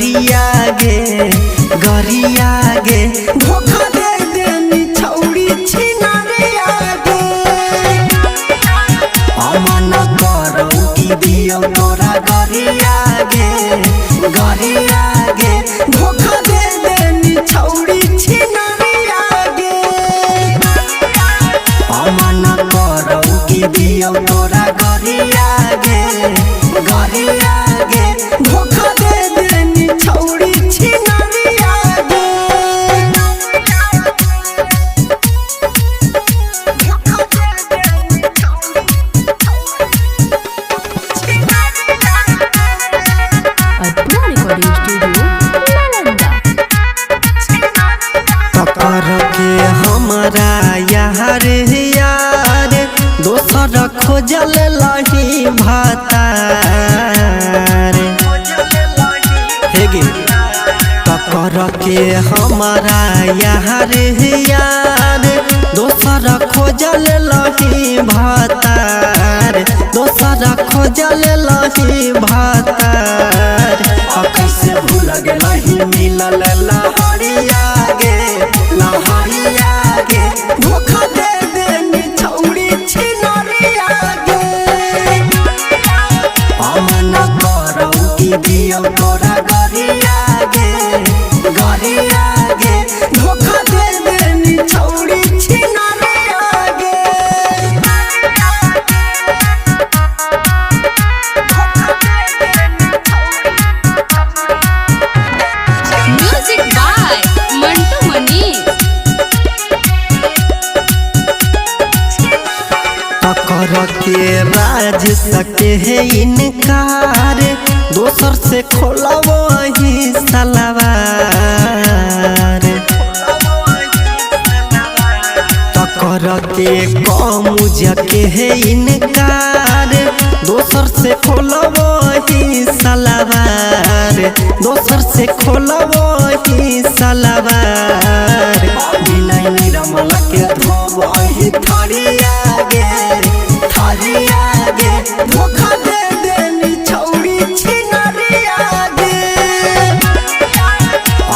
गरिया गे धोखा दे देनी छौड़ी छिनरिया गे अमन करौ की दियो तोरा गरिया गे धोखा दे देनी छौड़ी छिनरिया गे अमन करौ की दियो तोरा गरिया गे धोखा दे देनी छौड़ी छिनरिया गे पकड़ के हमारा यार दोसर खोजल लही भातार हेगे पकड़ के हमारा यार दोसर खोजल लही भातार खोजल लही भातार कैसे भूल गेलही मिलल लहरिया गे धोखा दे देनी छौड़ी छिनरिया गे अमन करौ की दियो तोरा गरिया गे धोखा दे देनी छौड़ी छिनरिया गे म्यूजिक बाय मंटू मनी। पकड़ के राज सके है इनकार दोसर से खोलबो ही सलवार पकड़ के कम जके है इनकार दोसर से खोलबो ही सलवार विनय निरमल के धोबो ही थरिया गे धोखा दे देनी छौड़ी छिनरिया गे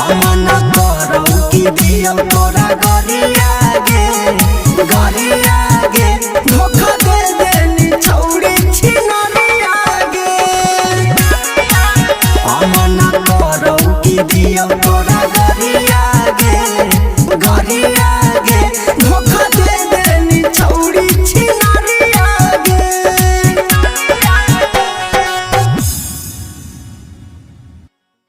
अमन करौ की दियो तोरा